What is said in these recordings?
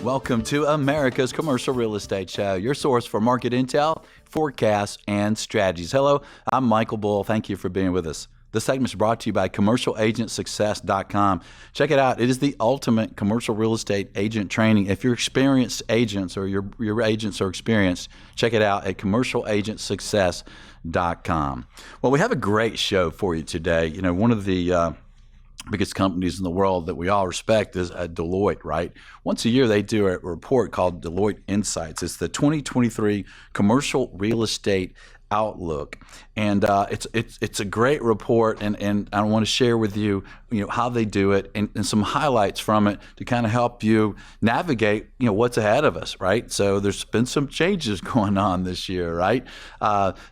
Welcome to America's Commercial Real Estate Show, your source for market intel, forecasts, and strategies. Hello, I'm Michael Bull. Thank you for being with us. This segment is brought to you by CommercialAgentSuccess.com. Check it out. It is the ultimate commercial real estate agent training. If you're experienced agents or your agents are experienced, check it out at CommercialAgentSuccess.com. Well, we have a great show for you today. You know, one of the biggest companies in the world that we all respect is Deloitte, right? Once a year, they do a report called Deloitte Insights. It's the 2023 Commercial Real Estate Outlook, and it's a great report, and I want to share with you, how they do it and some highlights from it to kind of help you navigate, what's ahead of us, right? So there's been some changes going on this year, right?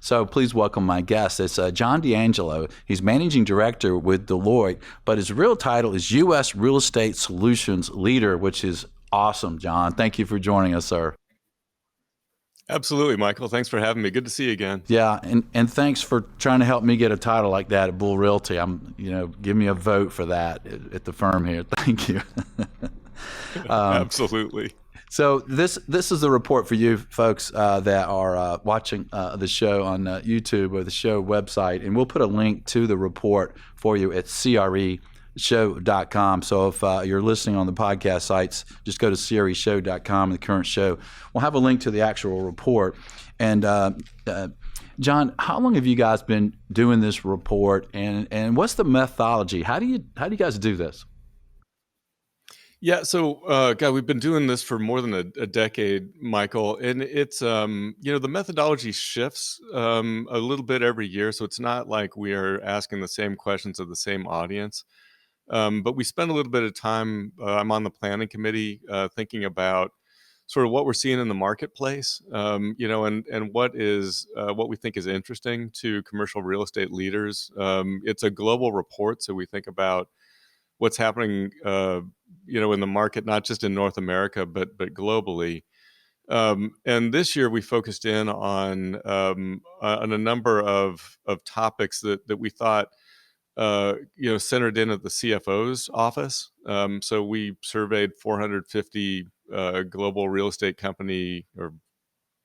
So please welcome my guest. It's John D'Angelo. He's managing director with Deloitte, but his real title is U.S. Real Estate Solutions Leader, which is awesome, John. Thank you for joining us, sir. Absolutely, Michael. Thanks for having me. Good to see you again. Yeah, and thanks for trying to help me get a title like that at Bull Realty. Give me a vote for that at the firm here. Thank you. Absolutely. So this is the report for you folks that are watching the show on YouTube or the show website, and we'll put a link to the report for you at CREshow.com. So if you're listening on the podcast sites, just go to CREshow.com, the current show. We'll have a link to the actual report. And John, how long have you guys been doing this report, and what's the methodology? How do you guys do this? Yeah, so we've been doing this for more than a decade, Michael, and it's the methodology shifts a little bit every year, so it's not like we are asking the same questions of the same audience. But we spend a little bit of time, I'm on the planning committee, thinking about sort of what we're seeing in the marketplace, and what we think is interesting to commercial real estate leaders. It's a global report, so we think about what's happening, in the market, not just in North America, but globally. And this year we focused in on a number of topics that we thought centered in at the CFO's office. So we surveyed 450 global real estate company or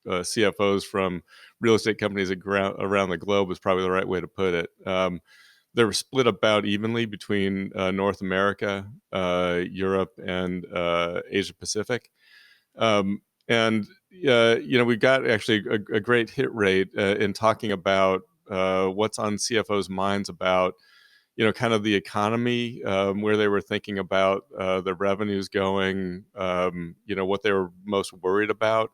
CFOs from real estate companies around the globe is probably the right way to put it. They were split about evenly between North America, Europe, and Asia Pacific. We got actually a great hit rate in talking about what's on CFOs' minds about kind of the economy, where they were thinking about the revenues going, what they were most worried about.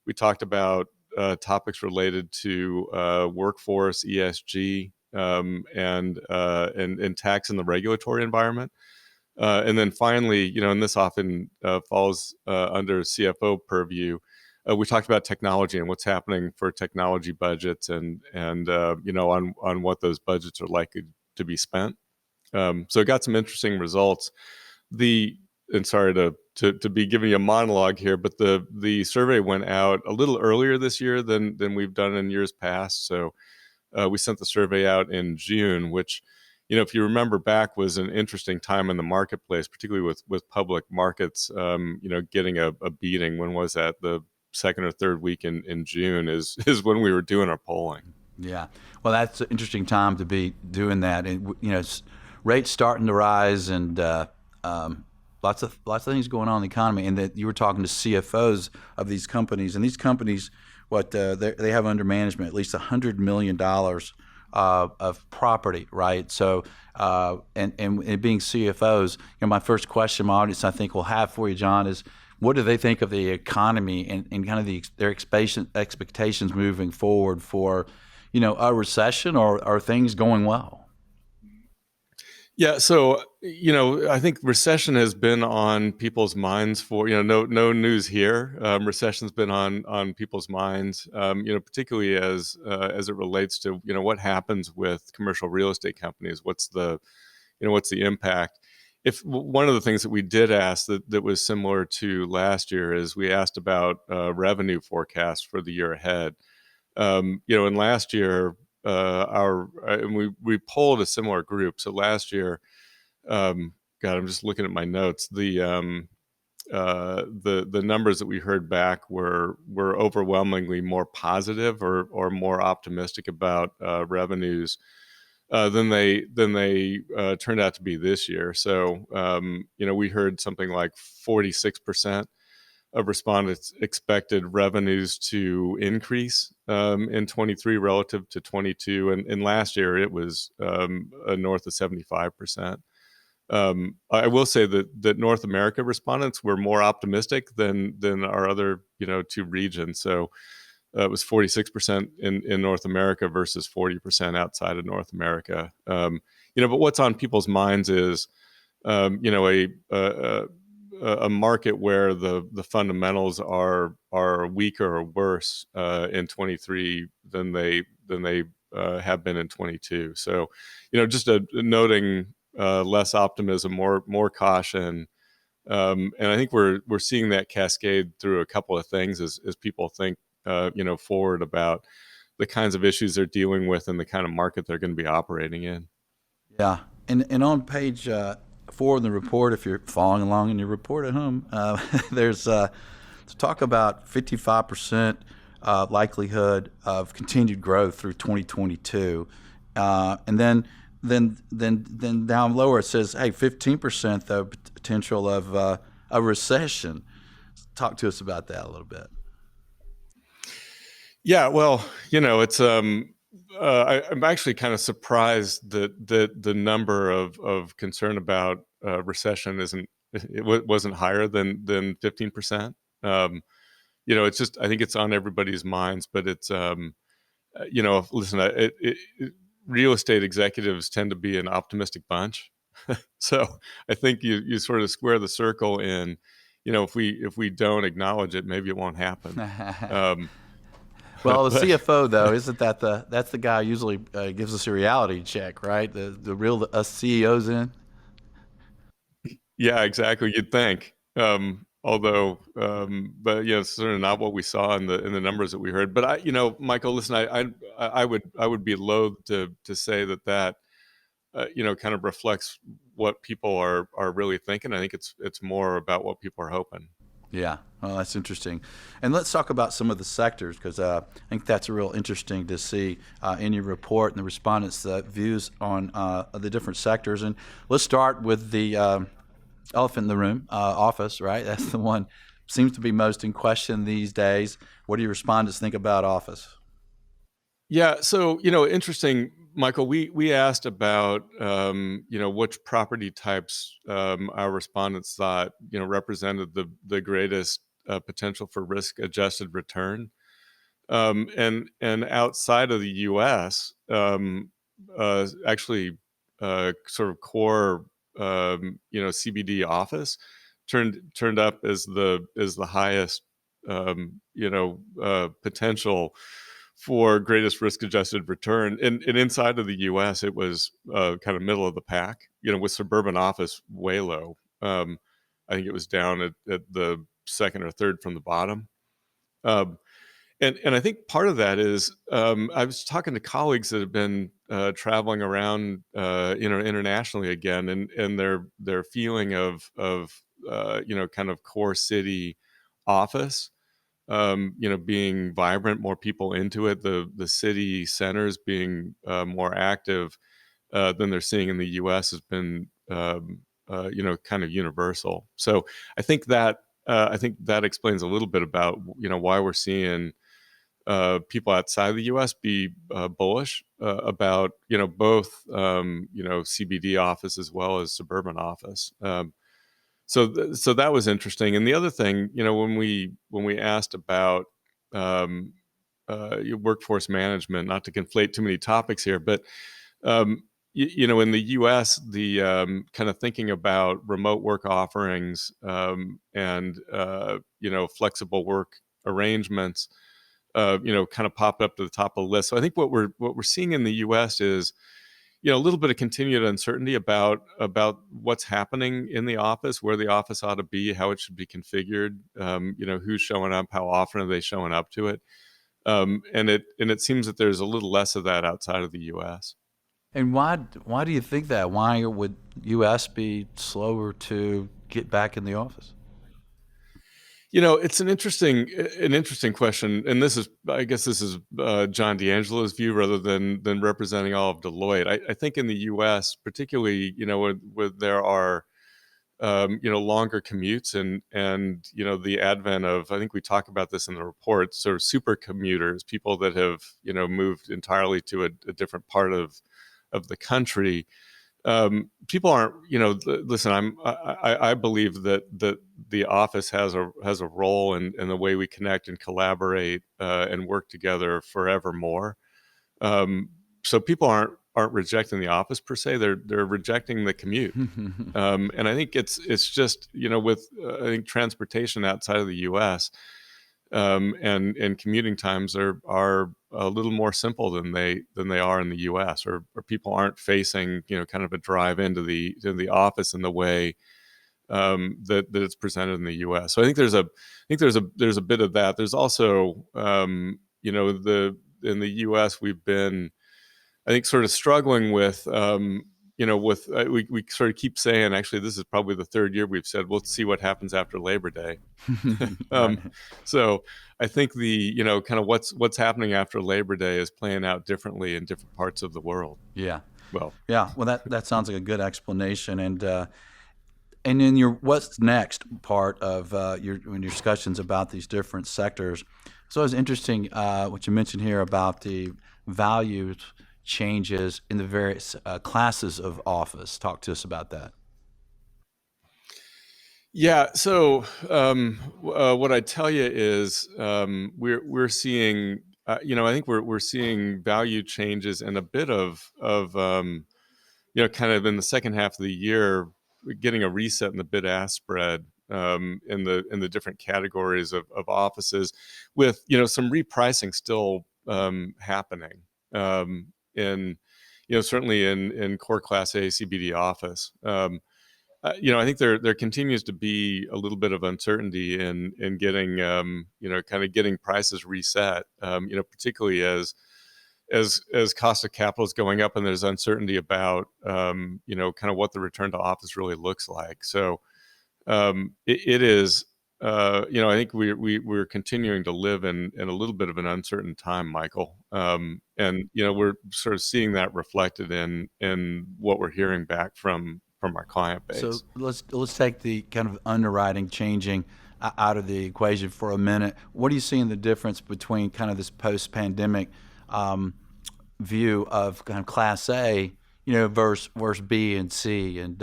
We talked about topics related to workforce, ESG, and tax and the regulatory environment. And then finally, and this often falls under CFO purview, we talked about technology and what's happening for technology budgets and on what those budgets are likely to be spent. So it got some interesting results. And sorry to be giving you a monologue here, but the survey went out a little earlier this year than we've done in years past. So we sent the survey out in June, which, if you remember back, was an interesting time in the marketplace, particularly with public markets, getting a beating. When was that? The second or third week in June is when we were doing our polling. Yeah. Well, that's an interesting time to be doing that. And, rates starting to rise and lots of things going on in the economy. And that you were talking to CFOs of these companies, and these companies, they have under management at least $100 million of property, right? So, and being CFOs, my first question my audience I think will have for you, John, is what do they think of the economy and kind of their expectations moving forward for, a recession or are things going well? Yeah, so I think recession has been on people's minds for no news here. Recession's been on people's minds, particularly as it relates to what happens with commercial real estate companies. What's the impact? If one of the things that we did ask that was similar to last year is we asked about revenue forecasts for the year ahead. And last year, we polled a similar group. So last year, I'm just looking at my notes. The the numbers that we heard back were overwhelmingly more positive or more optimistic about revenues than they turned out to be this year. So we heard something like 46% of respondents expected revenues to increase in 23 relative to 22, and last year it was north of 75%. I will say that North America respondents were more optimistic than our other two regions. So it was 46% in North America versus 40% outside of North America. But what's on people's minds is a market where the fundamentals are weaker or worse in 23 than they have been in 22. So, just noting less optimism, more caution, and I think we're seeing that cascade through a couple of things as people think forward about the kinds of issues they're dealing with and the kind of market they're going to be operating in. Yeah, and on page 4 in the report, if you're following along in your report at home, there's to talk about 55% likelihood of continued growth through 2022, and then down lower it says, hey, 15% though potential of a recession. Talk to us about that a little bit. Yeah, well, it's I'm actually kind of surprised that the number of concern about recession wasn't higher than 15%. It's just, I think it's on everybody's minds, but it's listen, real estate executives tend to be an optimistic bunch, so I think you sort of square the circle in, if we don't acknowledge it, maybe it won't happen. Well, the CFO though, isn't that's the guy who usually gives us a reality check, right? The real us CEOs in. Yeah, exactly. You'd think, although, but it's sort of not what we saw in the numbers that we heard. But Michael, listen, I would be loath to say that kind of reflects what people are really thinking. I think it's more about what people are hoping. Yeah, well, that's interesting. And let's talk about some of the sectors, because I think that's real interesting to see in your report and the respondents' views on the different sectors. And let's start with the elephant in the room, office, right? That's the one seems to be most in question these days. What do your respondents think about office? Yeah, so interesting, Michael. We asked about which property types our respondents thought represented the greatest potential for risk-adjusted return, and outside of the U.S., actually, sort of core CBD office turned up as the highest potential for greatest risk-adjusted return. And inside of the U.S., it was kind of middle of the pack, with suburban office way low. I think it was down at the second or third from the bottom. And I think part of that is I was talking to colleagues that have been traveling around, internationally again, and their feeling of kind of core city office, being vibrant, more people into it, the city centers being more active than they're seeing in the U.S. has been kind of universal. So I think that explains a little bit about why we're seeing people outside the U.S. be bullish about both CBD office as well as suburban office. So that was interesting. And the other thing, when we asked about workforce management, not to conflate too many topics here, but in the U.S., the kind of thinking about remote work offerings and flexible work arrangements, kind of popped up to the top of the list. So I think what we're seeing in the U.S. is a little bit of continued uncertainty about what's happening in the office, where the office ought to be, how it should be configured, who's showing up, how often are they showing up to it, and it seems that there's a little less of that outside of the U.S. And why do you think that? Why would U.S. be slower to get back in the office? It's an interesting question, and I guess this is John D'Angelo's view rather than representing all of Deloitte. I think in the U.S., particularly, where there are longer commutes and the advent of, I think we talk about this in the report, sort of super commuters, people that have moved entirely to a different part of the country. People aren't, listen, I believe that the office has a role in the way we connect and collaborate and work together forevermore. So people aren't rejecting the office per se; they're rejecting the commute. And I think it's just with I think transportation outside of the U.S. And commuting times are a little more simple than they are in the U.S. or people aren't facing kind of a drive into the office in the way that it's presented in the U.S. So I think there's a bit of that. There's also in the U.S. we've been, I think, sort of struggling with we sort of keep saying, actually, this is probably the third year we've said, we'll see what happens after Labor Day. Right. So I think the kind of what's happening after Labor Day is playing out differently in different parts of the world. Yeah. Well, Yeah. Well, that sounds like a good explanation. And in your what's next part of your discussions about these different sectors, so it's interesting what you mentioned here about the values changes in the various classes of office. Talk to us about that. yeah. So what I tell you is we're seeing I think we're seeing value changes and a bit of kind of in the second half of the year, getting a reset in the bid-ask spread in the different categories of offices, with some repricing still happening in certainly in core Class A CBD office. I think there continues to be a little bit of uncertainty in getting kind of getting prices reset. Particularly as cost of capital is going up and there's uncertainty about kind of what the return to office really looks like. So it is I think we're continuing to live in a little bit of an uncertain time, Michael. And we're sort of seeing that reflected in what we're hearing back from our client So base. let's take the kind of underwriting changing out of the equation for a minute. What are you seeing the difference between kind of this post-pandemic view of kind of Class A, versus B and C, and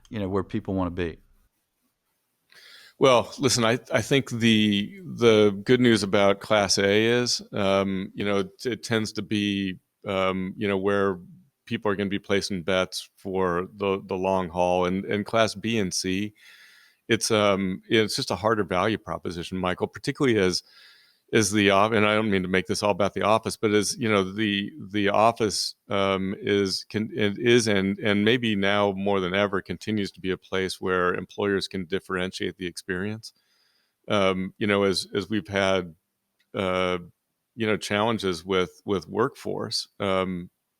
where people want to be? Well, listen, I think the good news about Class A is, it tends to be, where people are going to be placing bets for the long haul, and Class B and C, it's just a harder value proposition, Michael, particularly as and I don't mean to make this all about the office, but as the office is and maybe now more than ever continues to be a place where employers can differentiate the experience. As we've had challenges with workforce,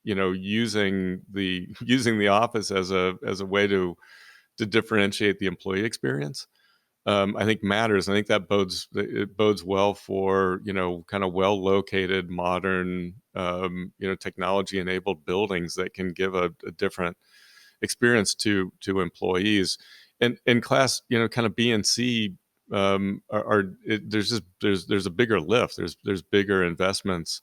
using the office as a way to differentiate the employee experience, I think matters. I think that bodes well for kind of well located, modern, technology enabled buildings that can give a different experience to employees. And class kind of B and C there's a bigger lift. There's bigger investments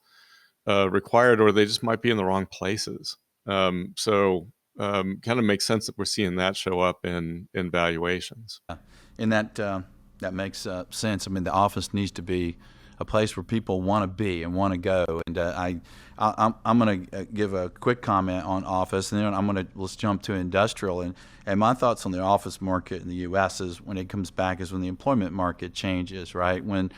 required, or they just might be in the wrong places. So kind of makes sense that we're seeing that show up in valuations. And that makes sense. I mean, the office needs to be a place where people want to be and want to go. And I'm going to give a quick comment on office, and then let's jump to industrial. And my thoughts on the office market in the U.S. is when it comes back is when the employment market changes, right? When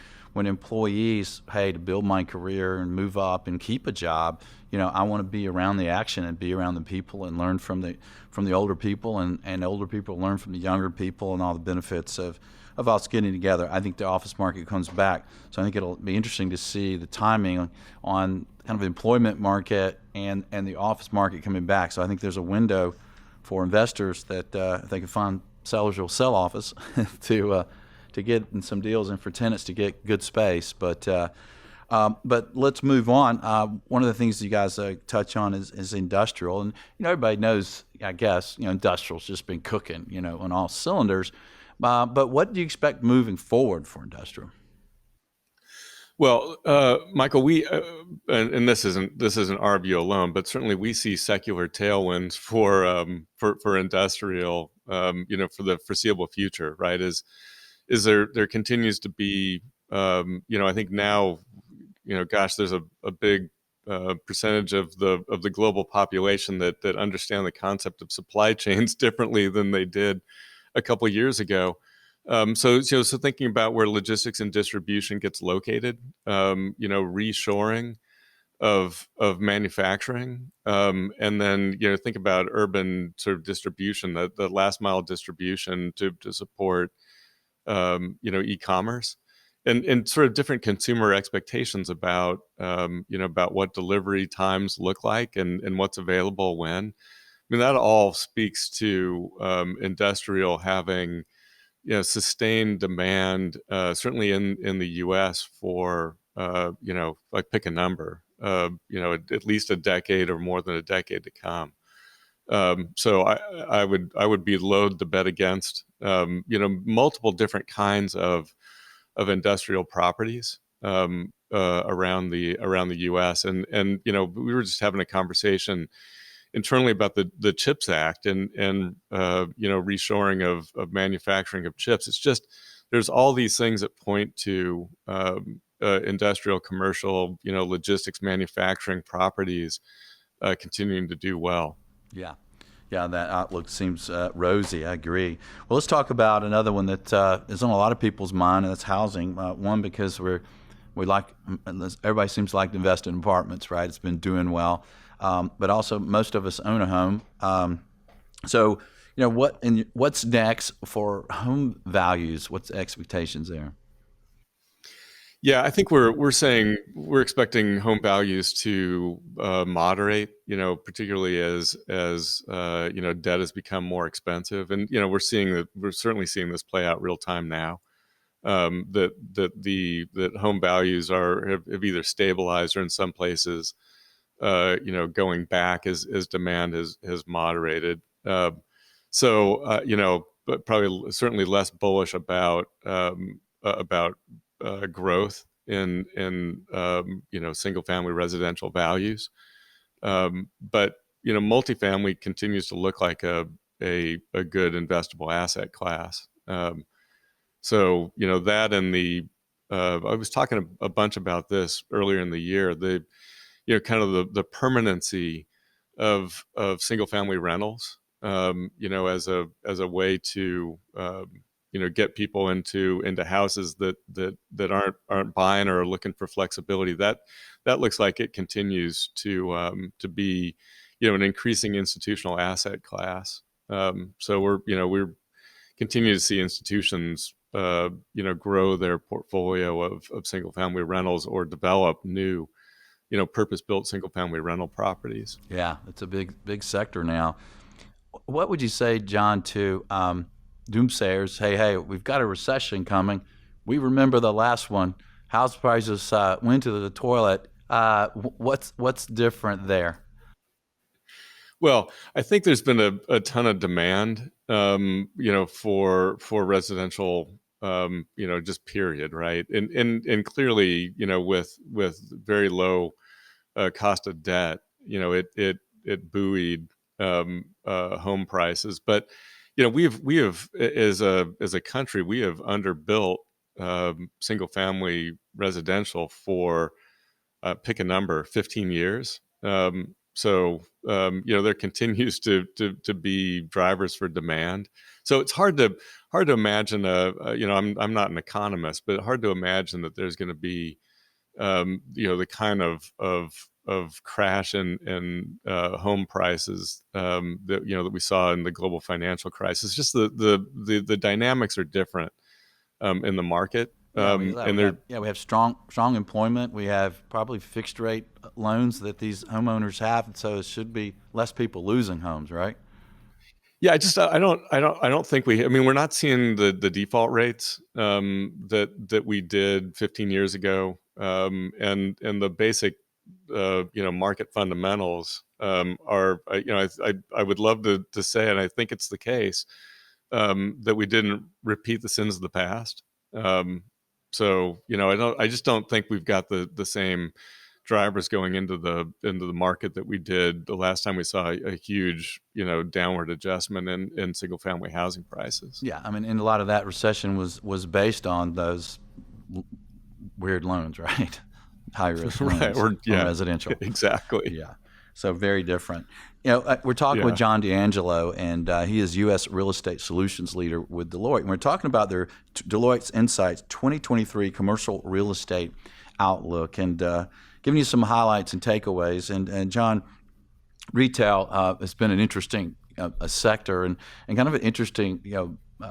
employees, hey, to build my career and move up and keep a job, I want to be around the action and be around the people and learn from the older people, and older people learn from the younger people, and all the benefits of us getting together. I think the office market comes back. So I think it'll be interesting to see the timing on kind of employment market and the office market coming back. So I think there's a window for investors that if they can find sellers who will sell office to to get in some deals and for tenants to get good space. But let's move on. One of the things you guys touch on is industrial, and everybody knows, I guess, industrial's just been cooking, on all cylinders. But what do you expect moving forward for industrial? Well, Michael, and this isn't our view alone, but certainly we see secular tailwinds for industrial, for the foreseeable future, right? Is there continues to be, I think now, gosh, there's a big percentage of the global population that understand the concept of supply chains differently than they did a couple of years ago. So thinking about where logistics and distribution gets located, reshoring of manufacturing, and then think about urban sort of distribution, the last mile distribution to support e-commerce, and sort of different consumer expectations about about what delivery times look like and what's available when. I mean, that all speaks to industrial having sustained demand, certainly in the U.S. for like pick a number, at least a decade or more than a decade to come. So I would be loath to bet against multiple different kinds of industrial properties around the U.S. and we were just having a conversation internally about the CHIPS Act and reshoring of manufacturing of chips. It's just there's all these things that point to industrial, commercial, logistics, manufacturing properties continuing to do well. Yeah. Yeah, that outlook seems rosy. I agree. Well, let's talk about another one that is on a lot of people's mind, and that's housing. One, because we like, everybody seems to like to invest in apartments, right? It's been doing well. But also most of us own a home. So, what's next for home values? What's the expectations there? Yeah, I think we're saying we're expecting home values to moderate, particularly as debt has become more expensive, and we're certainly seeing this play out real time now. That home values have either stabilized or in some places going back as demand has moderated. But probably certainly less bullish about growth in single family residential values. But multifamily continues to look like a good investable asset class. That and I was talking a bunch about this earlier in the year. Kind of the permanency of single family rentals, as a way to get people into houses that aren't buying or are looking for flexibility. That looks like it continues to be an increasing institutional asset class. So we're continue to see institutions grow their portfolio of single family rentals or develop new purpose-built single-family rental properties. Yeah, it's a big sector now. What would you say, John, to doomsayers? Hey, we've got a recession coming. We remember the last one. House prices went to the toilet. What's different there? Well, I think there's been a ton of demand, for residential, just period, right? And clearly, with very low cost of debt, it buoyed home prices. But we have as a country, we have underbuilt single family residential for pick a number, 15 years. There continues to be drivers for demand. So it's hard to imagine I'm not an economist, but hard to imagine that there's going to be the kind of crash in home prices that we saw in the global financial crisis. Just the dynamics are different in the market. We have strong employment. We have probably fixed rate loans that these homeowners have, and so it should be less people losing homes, right? Yeah, I don't think I mean, we're not seeing the default rates that we did 15 years ago, and the basic market fundamentals are I would love to say, and I think it's the case, that we didn't repeat the sins of the past. Um, so I just don't think we've got the same drivers going into the market that we did the last time we saw a huge downward adjustment in single family housing prices. Yeah, I mean, and a lot of that recession was based on those weird loans, right? High risk Right. loans Or on yeah, residential. exactly. Yeah. So very different. We're talking with Yeah. John D'Angelo, and he is U.S. Real Estate Solutions Leader with Deloitte. And we're talking about their Deloitte's Insights 2023 Commercial Real Estate Outlook, and giving you some highlights and takeaways. And John, retail has been an interesting a sector and kind of an interesting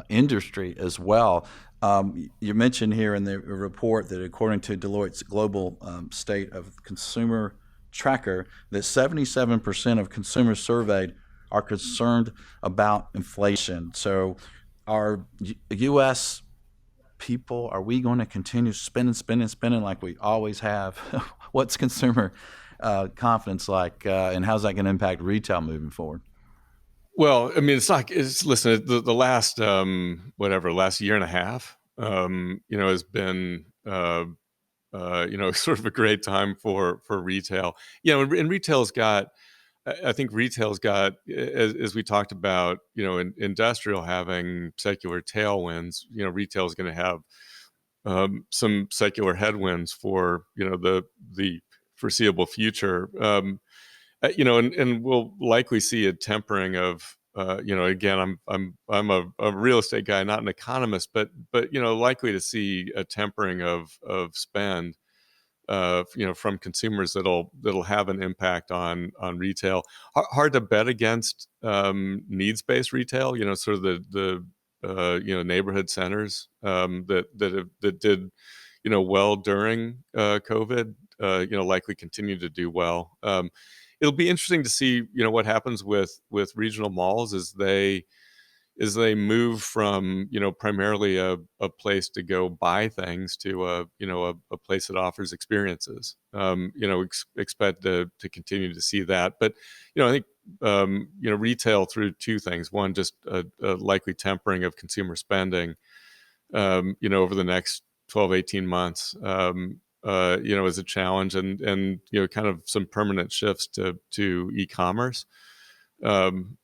industry as well. You mentioned here in the report that according to Deloitte's Global State of Consumer Tracker, that 77% of consumers surveyed are concerned about inflation. So, our U.S. people, are we going to continue spending like we always have? What's consumer confidence like, and how's that going to impact retail moving forward? Well, I mean, listen, the last last year and a half, has been sort of a great time for retail. And retail's got, I think retail's got, as we talked about, industrial having secular tailwinds. Retail's going to have some secular headwinds for the foreseeable future. And we'll likely see a tempering of. Again, I'm a real estate guy, not an economist, but likely to see a tempering of spend from consumers that'll have an impact on retail. Hard to bet against needs-based retail. Sort of the neighborhood centers that did well during COVID. Likely continue to do well. It'll be interesting to see what happens with regional malls as they move from primarily a place to go buy things to a place that offers experiences. Expect to continue to see that, but I think retail through two things. One, just a likely tempering of consumer spending over the next 12-18 months is a challenge, and kind of some permanent shifts to e-commerce. um,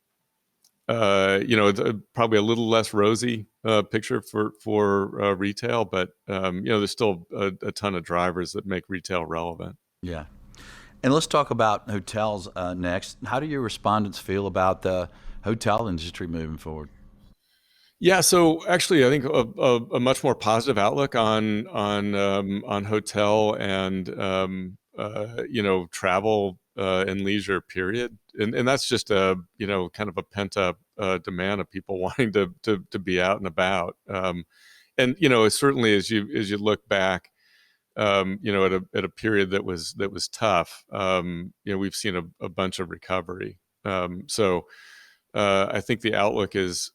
it's probably a little less rosy picture for retail, but there's still a ton of drivers that make retail relevant. Yeah. And let's talk about hotels next. How do your respondents feel about the hotel industry moving forward? Yeah, so actually, I think a much more positive outlook on hotel and travel and leisure period, and that's just a kind of a pent up demand of people wanting to be out and about, and certainly as you look back, at a period that was tough, we've seen a bunch of recovery, so. I think the outlook is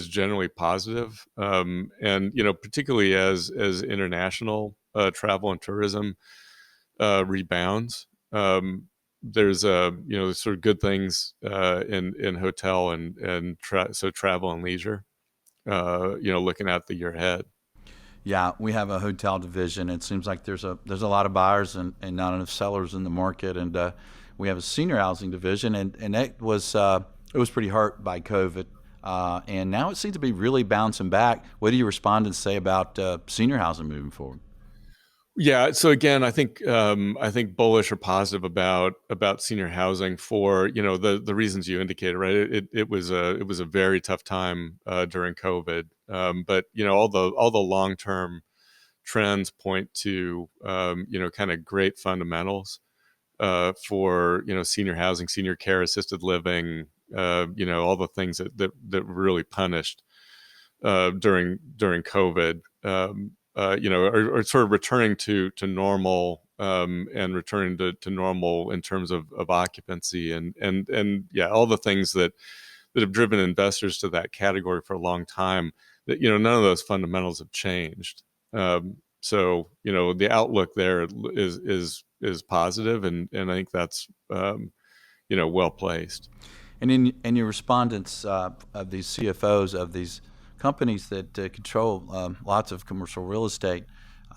generally positive, and particularly as international travel and tourism rebounds. There's sort of good things in hotel so travel and leisure. Looking at the year ahead. Yeah, we have a hotel division. It seems like there's a lot of buyers and not enough sellers in the market, and we have a senior housing division, and it was pretty hurt by COVID, and now it seems to be really bouncing back. What do your respondents say about senior housing moving forward? Yeah. So again, I think bullish or positive about senior housing for the reasons you indicated. Right. It was a very tough time during COVID, but all the long term trends point to kind of great fundamentals for senior housing, senior care, assisted living. All the things that really punished during COVID, are sort of returning to normal, and returning to normal in terms of occupancy and yeah, all the things that have driven investors to that category for a long time, that none of those fundamentals have changed. So the outlook there is positive, and I think that's well placed. And in your respondents of these CFOs of these companies that control lots of commercial real estate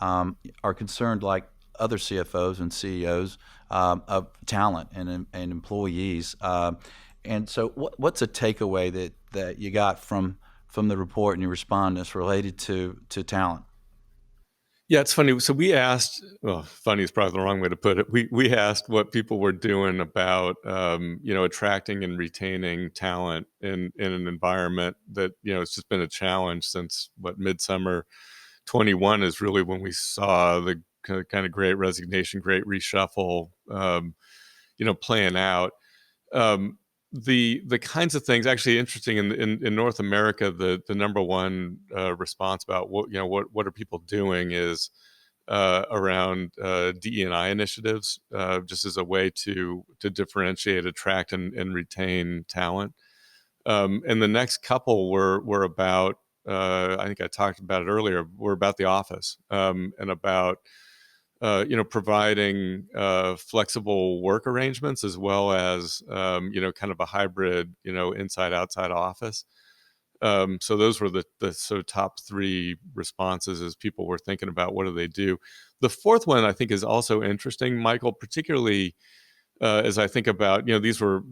are concerned, like other CFOs and CEOs, of talent and employees. And so, what's a takeaway that you got from the report and your respondents related to talent? Yeah, it's funny. So we asked, well, funny is probably the wrong way to put it. We asked what people were doing about, attracting and retaining talent in an environment that, it's just been a challenge since midsummer 21 is really when we saw the kind of great resignation, great reshuffle, playing out. Um, the kinds of things, actually interesting in North America, the number one response about what are people doing is around DE&I initiatives, just as a way to differentiate, attract, and retain talent. And the next couple were about, I think I talked about it earlier, were about the office, and about providing flexible work arrangements, as well as kind of a hybrid inside outside office. So those were the sort of top three responses as people were thinking about what do they do. The fourth one I think is also interesting, Michael, particularly as I think about, these were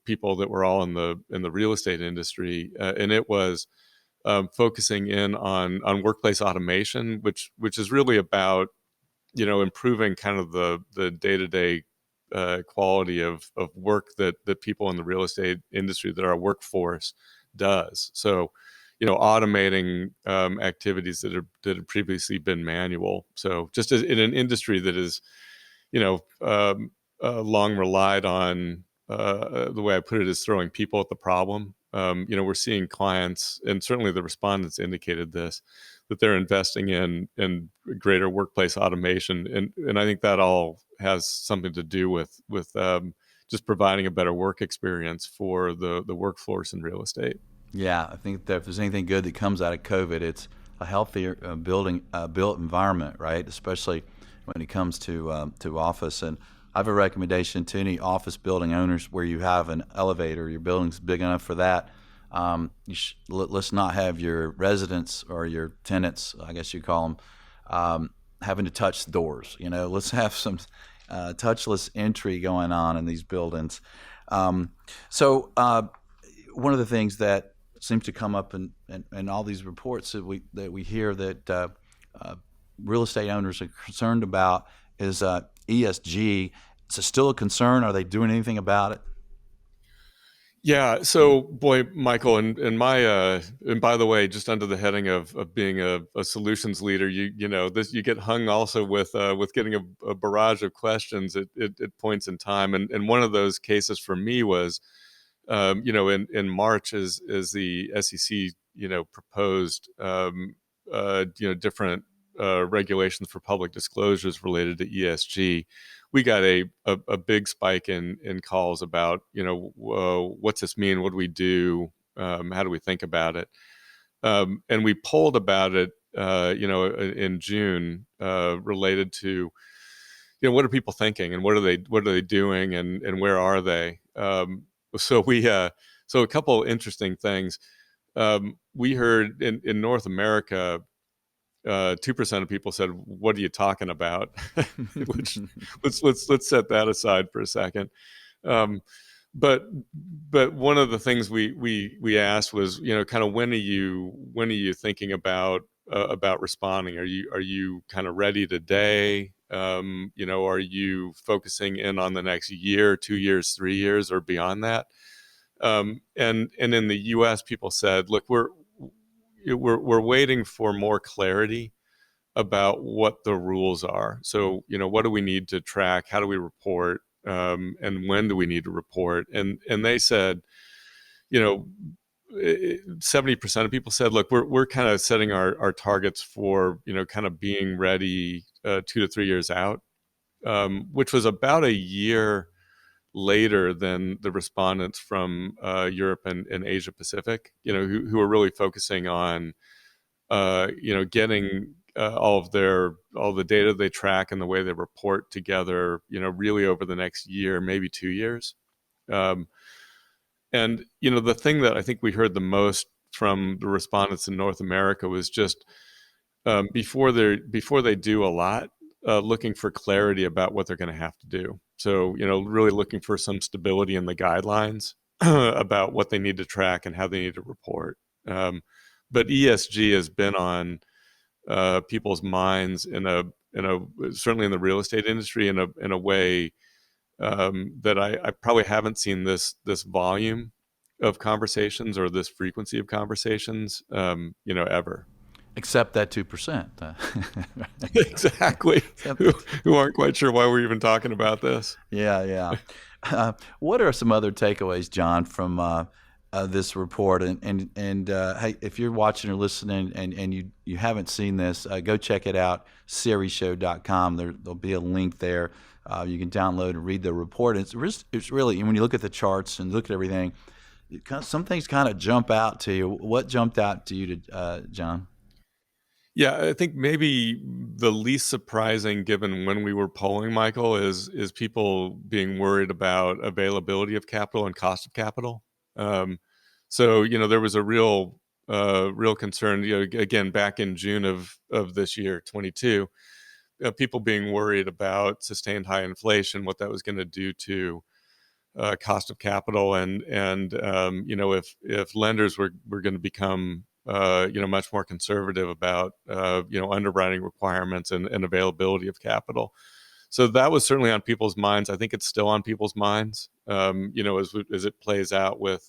people that were all in the real estate industry, and it was focusing in on workplace automation, which is really about improving kind of the day-to-day quality of work that people in the real estate industry, that our workforce does. So, automating activities that had previously been manual. So, just as in an industry that is, long relied on, the way I put it is throwing people at the problem. We're seeing clients, and certainly the respondents indicated this, that they're investing in greater workplace automation, and I think that all has something to do with just providing a better work experience for the workforce in real estate. Yeah, I think that if there's anything good that comes out of COVID, it's a healthier built environment, right? Especially when it comes to office. And I have a recommendation to any office building owners where you have an elevator, your building's big enough for that. Let's not have your residents or your tenants, I guess you call them, having to touch the doors. Let's have some touchless entry going on in these buildings. So one of the things that seems to come up in all these reports that we hear that real estate owners are concerned about is ESG. Is it still a concern? Are they doing anything about it? Yeah. So, boy, Michael, and my and by the way, just under the heading of being a solutions leader, you get hung also with getting a barrage of questions at points in time, and one of those cases for me was, in March, as the SEC proposed different regulations for public disclosures related to ESG. We got a big spike in calls about, what's this mean? What do we do? How do we think about it? And we polled about it, in June, related to, what are people thinking, and what are they doing, and where are they? So a couple interesting things. We heard in North America, 2% of people said, "What are you talking about?" Which let's set that aside for a second. Um, but one of the things we asked was, kind of when are you thinking about responding? Are you kind of ready today? Are you focusing in on the next year, 2 years, 3 years, or beyond that? And in the U.S., people said, "Look, we're waiting for more clarity about what the rules are. So, what do we need to track? How do we report? And when do we need to report?" And they said, 70% of people said, "Look, we're kind of setting our targets for, kind of being ready 2 to 3 years out," which was about a year later than the respondents from Europe and Asia Pacific, who are really focusing on, getting all the data they track and the way they report together, really over the next year, maybe 2 years. Um, and the thing that I think we heard the most from the respondents in North America was just before they do a lot, looking for clarity about what they're going to have to do. So really looking for some stability in the guidelines about what they need to track and how they need to report. But ESG has been on people's minds in a certainly in the real estate industry in a way that I probably haven't seen this volume of conversations or this frequency of conversations ever. Except that 2%. Exactly. Who aren't quite sure why we're even talking about this. Yeah, yeah. What are some other takeaways, John, from this report? And hey, if you're watching or listening and you haven't seen this, go check it out, serieshow.com. There'll be a link there. You can download and read the report. It's really, when you look at the charts and look at everything, some things kind of jump out to you. What jumped out to you, John? Yeah, I think maybe the least surprising, given when we were polling, Michael, is people being worried about availability of capital and cost of capital. So there was a real concern. Again, back in June of this year, 22, people being worried about sustained high inflation, what that was going to do to cost of capital, and if lenders were going to become much more conservative about underwriting requirements and availability of capital. So that was certainly on people's minds. I think it's still on people's minds, as it plays out with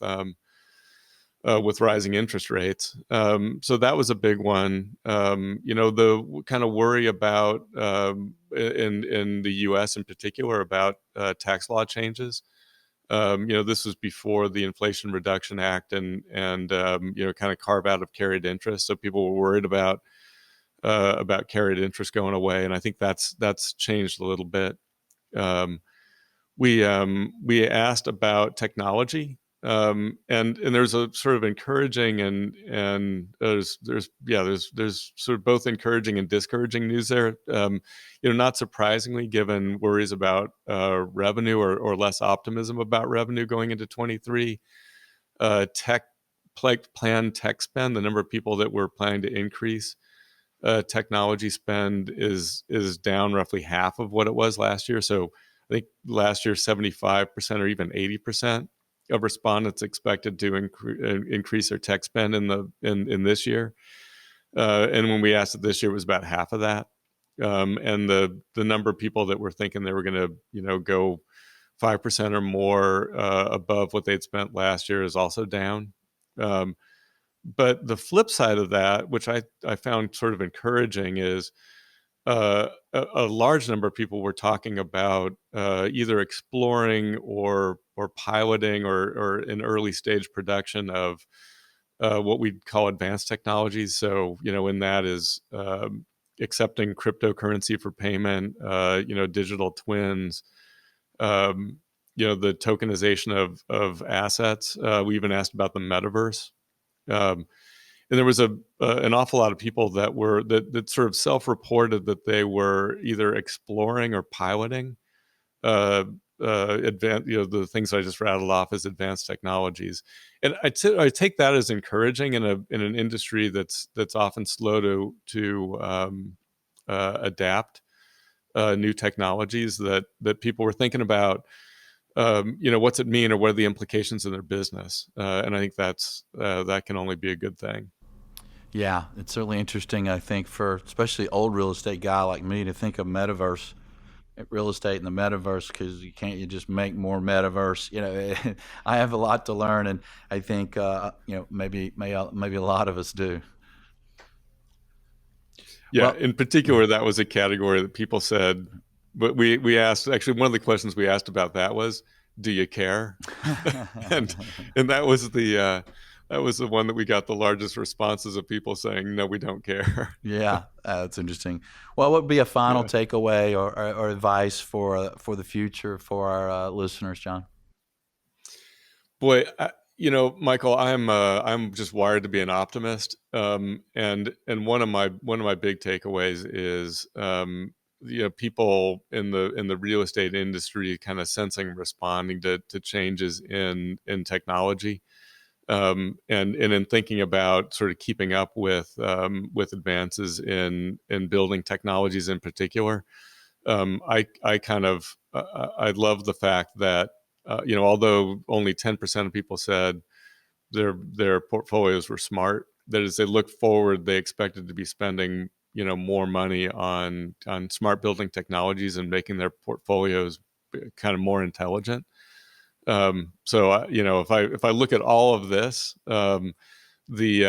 rising interest rates. So that was a big one. The kind of worry about in the U.S. in particular about tax law changes. This was before the Inflation Reduction Act and kind of carve out of carried interest. So people were worried about carried interest going away, and I think that's changed a little bit. We asked about technology, and there's a sort of encouraging and there's sort of both encouraging and discouraging news there. Not surprisingly, given worries about revenue or less optimism about revenue going into 23, planned tech spend, the number of people that were planning to increase technology spend is down roughly half of what it was last year. So I think last year 75% or even 80% of respondents expected to increase their tech spend in this year. And when we asked it this year, it was about half of that. And the number of people that were thinking they were going to go 5% or more above what they'd spent last year is also down. But the flip side of that, which I found sort of encouraging, is a large number of people were talking about either exploring or piloting or in early stage production of what we'd call advanced technologies. So, in that is accepting cryptocurrency for payment, digital twins, the tokenization of assets. We even asked about the metaverse. And there was an awful lot of people that sort of self-reported that they were either exploring or piloting the things I just rattled off as advanced technologies. And I take that as encouraging in an industry that's often slow to adapt new technologies, that people were thinking about. What's it mean, or what are the implications in their business? And I think that can only be a good thing. Yeah, it's certainly interesting, I think, for especially old real estate guy like me to think of metaverse, real estate in the metaverse, because you just make more metaverse. I have a lot to learn, and I think maybe a lot of us do. Yeah, Well, in particular, that was a category that people said. But we asked, actually, one of the questions we asked about that was, "Do you care?" and that was That was the one that we got the largest responses of people saying, no, we don't care. Yeah, that's interesting. Well, what would be a final Yeah. takeaway or advice for the future for our listeners, John? Boy, Michael, I'm just wired to be an optimist. And one of my big takeaways is, people in the real estate industry kind of sensing and responding to changes in technology, and in thinking about sort of keeping up with advances in building technologies in particular. I kind of I love the fact that, although only 10% of people said their portfolios were smart, that as they look forward, they expected to be spending more money on smart building technologies and making their portfolios kind of more intelligent. So if I look at all of this, the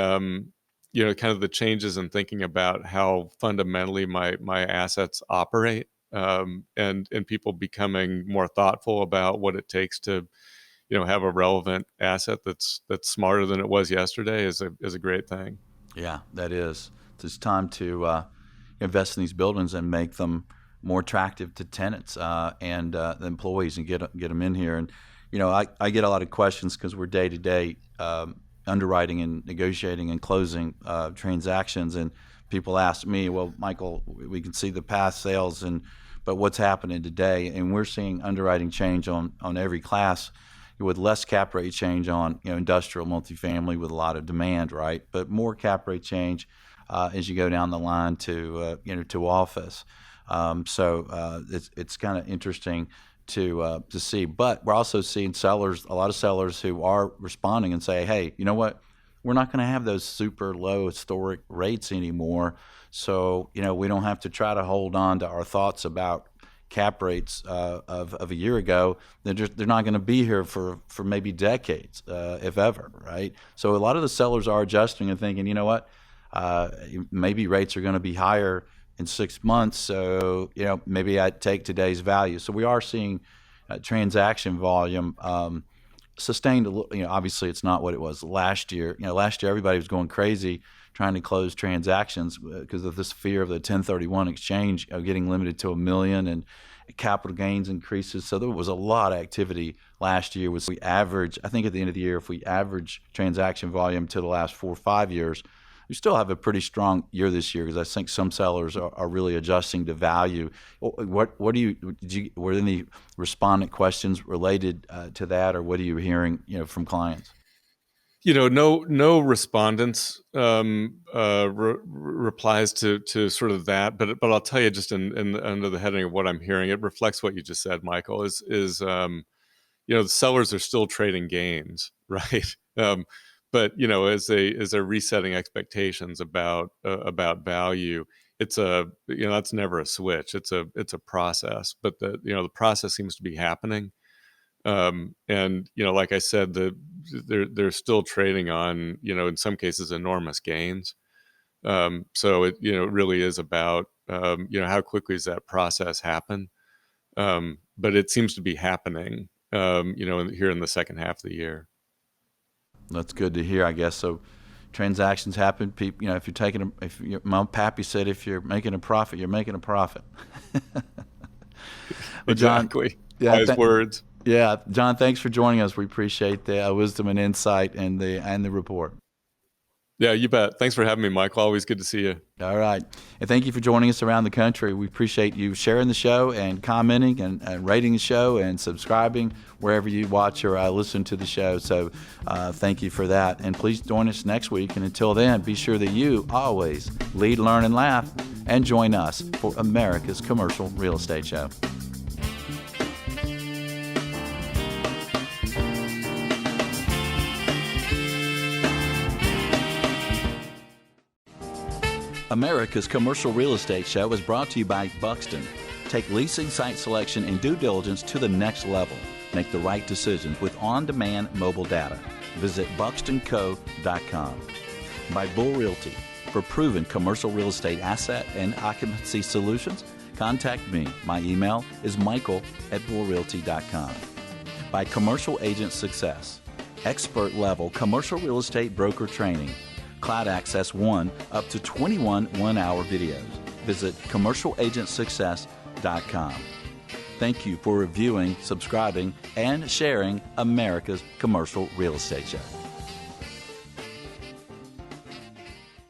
kind of the changes in thinking about how fundamentally my assets operate, and people becoming more thoughtful about what it takes to have a relevant asset that's smarter than it was yesterday is a great thing. Yeah, that is. It's time to invest in these buildings and make them more attractive to tenants and the employees, and get them in here. And I get a lot of questions because we're day to day underwriting and negotiating and closing transactions, and people ask me, "Well, Michael, we can see the past sales, but what's happening today?" And we're seeing underwriting change on every class, with less cap rate change on industrial multifamily with a lot of demand, right? But more cap rate change as you go down the line to to office. So it's kind of interesting to see. But we're also seeing a lot of sellers who are responding and say, "Hey, you know what? We're not going to have those super low historic rates anymore. So we don't have to try to hold on to our thoughts about cap rates of a year ago. They're not going to be here for maybe decades, if ever, right?" So a lot of the sellers are adjusting and thinking, you know what, maybe rates are going to be higher in 6 months, so maybe I take today's value. So we are seeing transaction volume sustained a little. Obviously it's not what it was last year. Last year everybody was going crazy trying to close transactions because of this fear of the 1031 exchange getting limited to $1 million and capital gains increases. So there was a lot of activity last year. We average, I think at the end of the year, if we average transaction volume to the last 4 or 5 years, we still have a pretty strong year this year because I think some sellers are really adjusting to value. Were there any respondent questions related to that, or what are you hearing from clients? No respondents replies to sort of that, but I'll tell you, just in under the heading of what I'm hearing, it reflects what you just said, Michael. The sellers are still trading gains, right? But as they're resetting expectations about value, that's never a switch. It's a process, but the process seems to be happening. And like I said, they're still trading on in some cases enormous gains. So it really is about how quickly does that process happen. But it seems to be happening here in the second half of the year. That's good to hear, I guess. So transactions happen. People, if you're taking my pappy said, if you're making a profit, you're making a profit. Well, John, Exactly. yeah, Wise words. yeah, John, thanks for joining us. We appreciate the wisdom and insight and the report. Yeah, you bet. Thanks for having me, Michael. Always good to see you. All right. And thank you for joining us around the country. We appreciate you sharing the show and commenting and rating the show and subscribing wherever you watch or listen to the show. So thank you for that. And please join us next week. And until then, be sure that you always lead, learn, and laugh, and join us for America's Commercial Real Estate Show. America's Commercial Real Estate Show is brought to you by Buxton. Take leasing, site selection, and due diligence to the next level. Make the right decisions with on-demand mobile data. Visit buxtonco.com. By Bull Realty. For proven commercial real estate asset and occupancy solutions, contact me. My email is michael@bullrealty.com. By Commercial Agent Success. expert-level commercial real estate broker training. Cloud Access One, up to 21 one-hour videos. Visit commercialagentsuccess.com. Thank you for reviewing, subscribing, and sharing America's Commercial Real Estate Show.